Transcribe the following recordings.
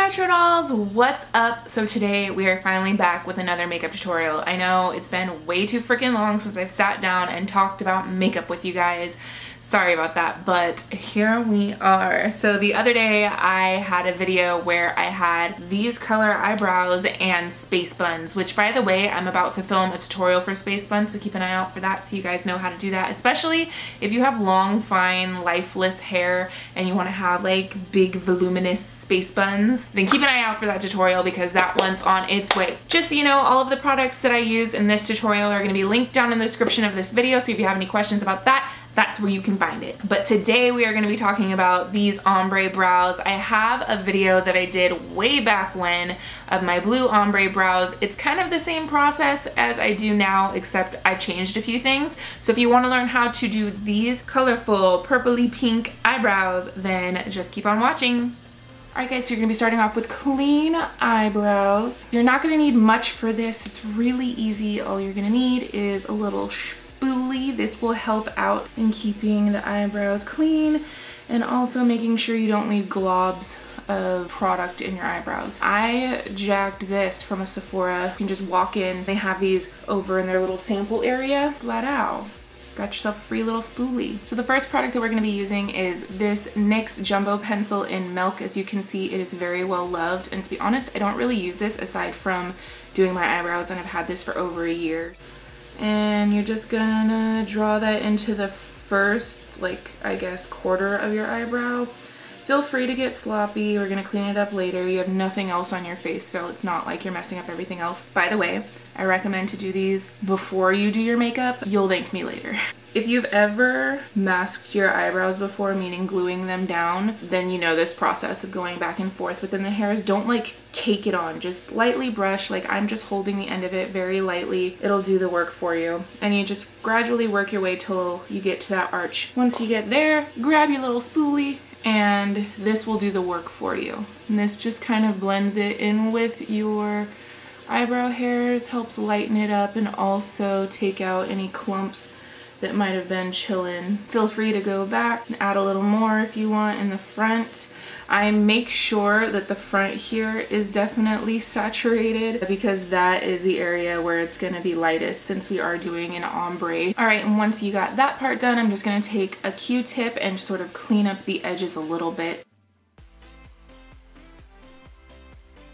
Natural Dolls, what's up? So today we are finally back with another makeup tutorial. I know it's been way too freaking long since I've sat down and talked about makeup with you guys. Sorry about that, but here we are. So the other day I had a video where I had these color eyebrows and space buns, which by the way, I'm about to film a tutorial for space buns, so keep an eye out for that so you guys know how to do that, especially if you have long, fine, lifeless hair and you want to have like big, voluminous space buns, then keep an eye out for that tutorial because that one's on its way. Just so you know, all of the products that I use in this tutorial are going to be linked down in the description of this video, so if you have any questions about that, that's where you can find it. But today we are going to be talking about these ombre brows. I have a video that I did way back when of my blue ombre brows. It's kind of the same process as I do now, except I changed a few things. So if you want to learn how to do these colorful purpley pink eyebrows, then just keep on watching. Alright guys, so you're going to be starting off with clean eyebrows. You're not going to need much for this. It's really easy. All you're going to need is a little spoolie. This will help out in keeping the eyebrows clean and also making sure you don't leave globs of product in your eyebrows. I jacked this from a Sephora. You can just walk in. They have these over in their little sample area. Flat out. Got yourself a free little spoolie. So the first product that we're going to be using is this NYX Jumbo Pencil in Milk. As you can see, it is very well loved, and to be honest, I don't really use this aside from doing my eyebrows, and I've had this for over a year. And you're just gonna draw that into the first, like, I guess, quarter of your eyebrow. Feel free to get sloppy. We're gonna clean it up later. You have nothing else on your face, so it's not like you're messing up everything else. By the way, I recommend to do these before you do your makeup. You'll thank me later. If you've ever masked your eyebrows before, meaning gluing them down, then you know this process of going back and forth within the hairs. Don't like cake it on, just lightly brush. Like I'm just holding the end of it very lightly. It'll do the work for you. And you just gradually work your way till you get to that arch. Once you get there, grab your little spoolie and this will do the work for you. And this just kind of blends it in with your eyebrow hairs, helps lighten it up and also take out any clumps that might have been chilling. Feel free to go back and add a little more if you want in the front. I make sure that the front here is definitely saturated because that is the area where it's going to be lightest since we are doing an ombre. Alright, and once you got that part done, I'm just going to take a Q-tip and sort of clean up the edges a little bit.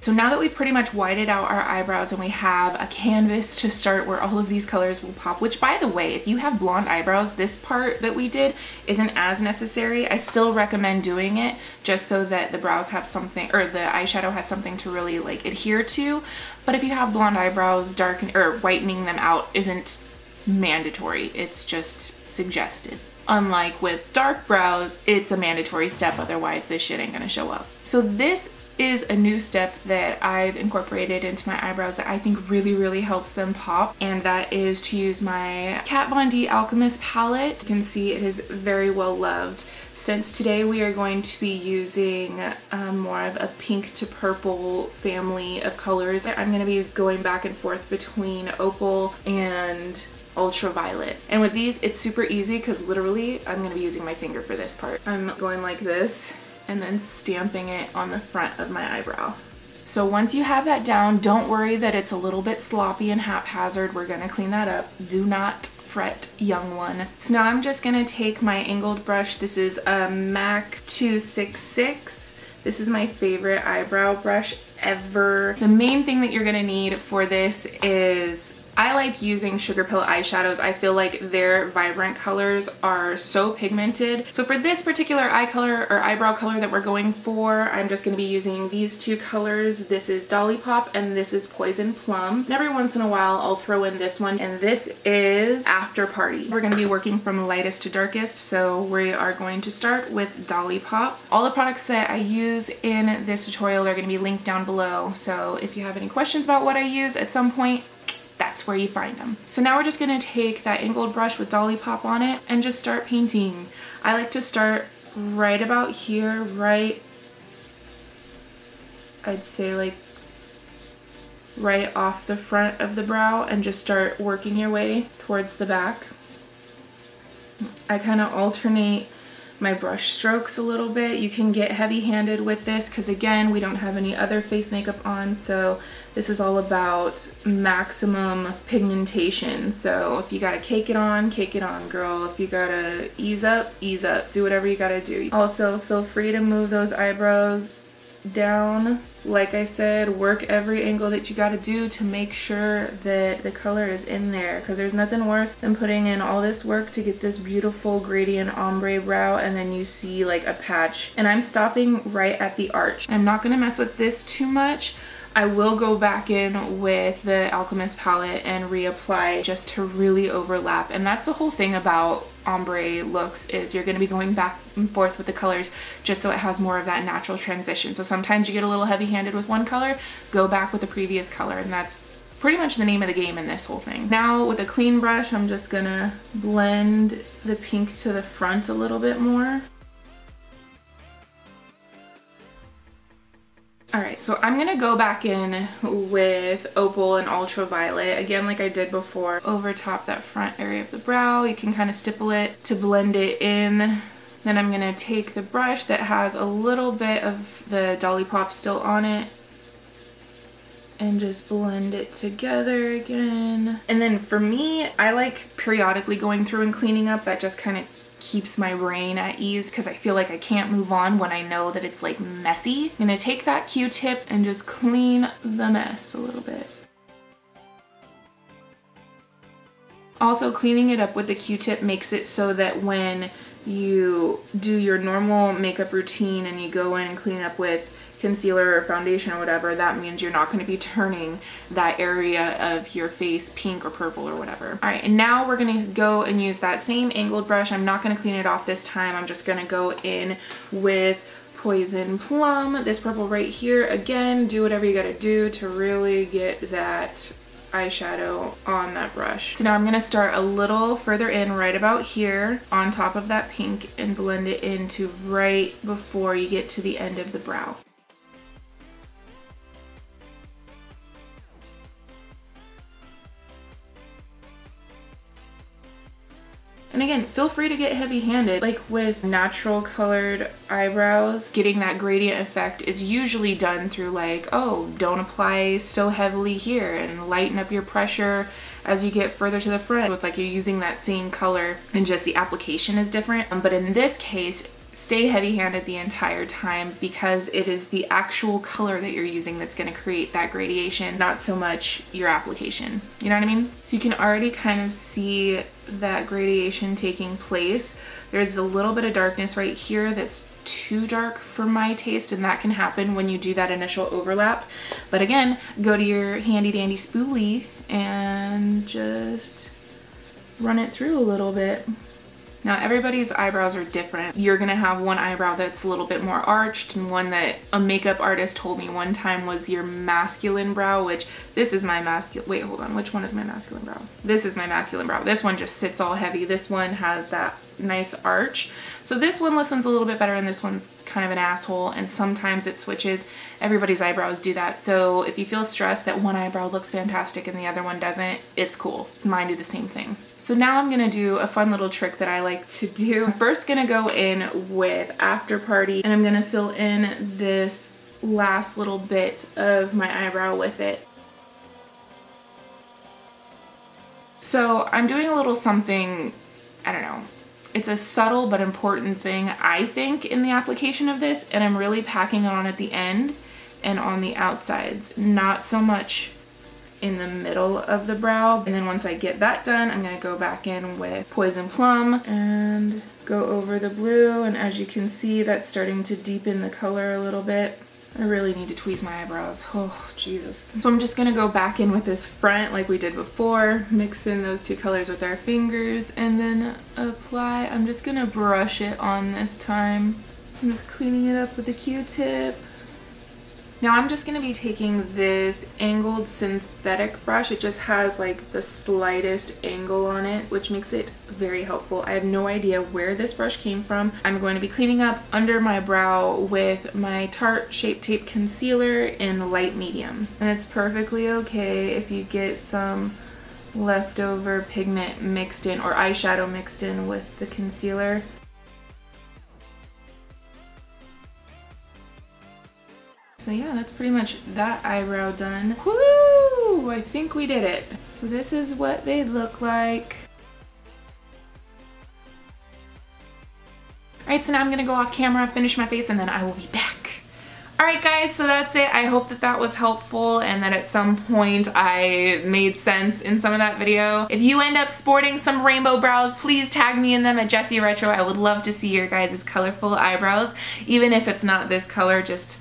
So now that we've pretty much whited out our eyebrows and we have a canvas to start where all of these colors will pop, which by the way, if you have blonde eyebrows, this part that we did isn't as necessary. I still recommend doing it just so that the brows have something, or the eyeshadow has something to really like adhere to. But if you have blonde eyebrows, darkening or whitening them out isn't mandatory. It's just suggested. Unlike with dark brows, it's a mandatory step, otherwise this shit ain't gonna show up. So this is a new step that I've incorporated into my eyebrows that I think really helps them pop, and that is to use my Kat Von D Alchemist palette. You can see it is very well loved. Since today we are going to be using more of a pink to purple family of colors, I'm going to be going back and forth between opal and ultraviolet. And with these it's super easy because literally I'm going to be using my finger for this part. I'm going like this and then stamping it on the front of my eyebrow. So once you have that down, don't worry that it's a little bit sloppy and haphazard. We're gonna clean that up. Do not fret, young one. So now I'm just gonna take my angled brush. This is a MAC 266. This is my favorite eyebrow brush ever. The main thing that you're gonna need for this is, I like using Sugarpill eyeshadows. I feel like their vibrant colors are so pigmented. So for this particular eye color or eyebrow color that we're going for, I'm just going to be using these two colors. This is Dolly Pop and this is Poison Plum. And every once in a while I'll throw in this one, and this is After Party. We're going to be working from lightest to darkest, so we are going to start with Dolly Pop. All the products that I use in this tutorial are going to be linked down below, so if you have any questions about what I use at some point, that's where you find them. So now we're just gonna take that angled brush with Dolly Pop on it and just start painting. I like to start right about here, right, I'd say like right off the front of the brow, and just start working your way towards the back. I kind of alternate my brush strokes a little bit. You can get heavy-handed with this because again, we don't have any other face makeup on, so this is all about maximum pigmentation. So if you gotta cake it on, girl. If you gotta ease up, do whatever you gotta do. Also, feel free to move those eyebrows down. Like I said, work every angle that you gotta do to make sure that the color is in there, because there's nothing worse than putting in all this work to get this beautiful gradient ombre brow and then you see like a patch. And I'm stopping right at the arch. I'm not gonna mess with this too much. I will go back in with the Alchemist palette and reapply just to really overlap. And that's the whole thing about ombre looks, is you're going to be going back and forth with the colors just so it has more of that natural transition. So sometimes you get a little heavy-handed with one color, go back with the previous color, and that's pretty much the name of the game in this whole thing. Now with a clean brush, I'm just gonna blend the pink to the front a little bit more. Alright, so I'm gonna go back in with Opal and Ultraviolet, again like I did before, over top that front area of the brow. You can kind of stipple it to blend it in. Then I'm gonna take the brush that has a little bit of the Dolly Pop still on it and just blend it together again. And then for me, I like periodically going through and cleaning up. That just kind of keeps my brain at ease because I feel like I can't move on when I know that it's like messy. I'm gonna take that Q-tip and just clean the mess a little bit. Also, cleaning it up with the Q-tip makes it so that when you do your normal makeup routine and you go in and clean up with concealer or foundation or whatever, that means you're not going to be turning that area of your face pink or purple or whatever. All right, and now we're going to go and use that same angled brush. I'm not going to clean it off this time. I'm just going to go in with Poison Plum, this purple right here. Again, do whatever you got to do to really get that eyeshadow on that brush. So now I'm going to start a little further in, right about here on top of that pink, and blend it into right before you get to the end of the brow. And again, feel free to get heavy-handed. Like with natural colored eyebrows, getting that gradient effect is usually done through like, oh, don't apply so heavily here and lighten up your pressure as you get further to the front. So it's like you're using that same color and just the application is different. But in this case, stay heavy-handed the entire time because it is the actual color that you're using that's going to create that gradation, not so much your application. You know what I mean? So you can already kind of see that gradation taking place. There's a little bit of darkness right here that's too dark for my taste, and that can happen when you do that initial overlap. But again, go to your handy dandy spoolie and just run it through a little bit. Now everybody's eyebrows are different. You're gonna have one eyebrow that's a little bit more arched, and one that a makeup artist told me one time was your masculine brow, which this is my masculine, wait, hold on, which one is my masculine brow? This is my masculine brow. This one just sits all heavy. This one has that nice arch. So this one listens a little bit better and this one's kind of an asshole, and sometimes it switches. Everybody's eyebrows do that. So if you feel stressed that one eyebrow looks fantastic and the other one doesn't, it's cool. Mine do the same thing. So now I'm gonna do a fun little trick that I like to do. I'm first gonna go in with After Party and I'm gonna fill in this last little bit of my eyebrow with it. So I'm doing a little something, I don't know, it's a subtle but important thing, I think, in the application of this, and I'm really packing it on at the end and on the outsides, not so much in the middle of the brow. And then once I get that done, I'm gonna go back in with Poison Plum and go over the blue, and as you can see, that's starting to deepen the color a little bit. I really need to tweeze my eyebrows. Oh, Jesus. So I'm just gonna go back in with this front like we did before, mix in those two colors with our fingers, and then apply. I'm just gonna brush it on this time. I'm just cleaning it up with a Q-tip. Now I'm just gonna be taking this angled synthetic brush. It just has like the slightest angle on it, which makes it very helpful. I have no idea where this brush came from. I'm going to be cleaning up under my brow with my Tarte Shape Tape Concealer in light medium. And it's perfectly okay if you get some leftover pigment mixed in, or eyeshadow mixed in with the concealer. So yeah, that's pretty much that eyebrow done. Woo! I think we did it. So this is what they look like. Alright, so now I'm gonna go off camera, finish my face, and then I will be back. Alright guys, so that's it. I hope that that was helpful and that at some point I made sense in some of that video. If you end up sporting some rainbow brows, please tag me in them at Jessie Retro. I would love to see your guys' colorful eyebrows. Even if it's not this color, just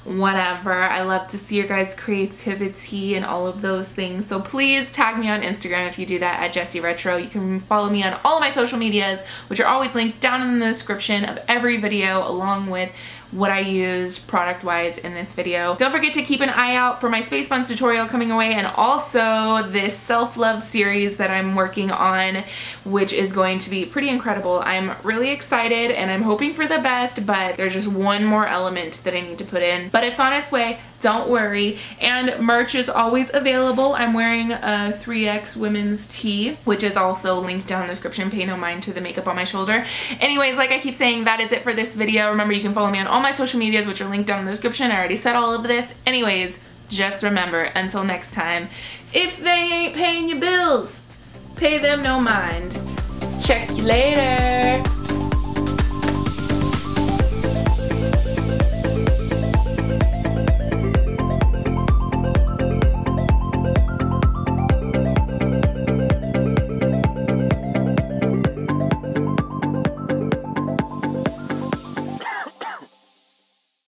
whatever. I love to see your guys' creativity and all of those things. So please tag me on Instagram if you do that at Jessie Retro. You can follow me on all of my social medias, which are always linked down in the description of every video, along with what I used product-wise in this video. Don't forget to keep an eye out for my Space Buns tutorial coming away, and also this self-love series that I'm working on, which is going to be pretty incredible. I'm really excited and I'm hoping for the best, but there's just one more element that I need to put in. But it's on its way, don't worry. And merch is always available. I'm wearing a 3X women's tee, which is also linked down in the description. Pay no mind to the makeup on my shoulder. Anyways, like I keep saying, that is it for this video. Remember, you can follow me on all my social medias, which are linked down in the description. I already said all of this. Anyways, just remember, until next time, if they ain't paying your bills, pay them no mind. Check you later.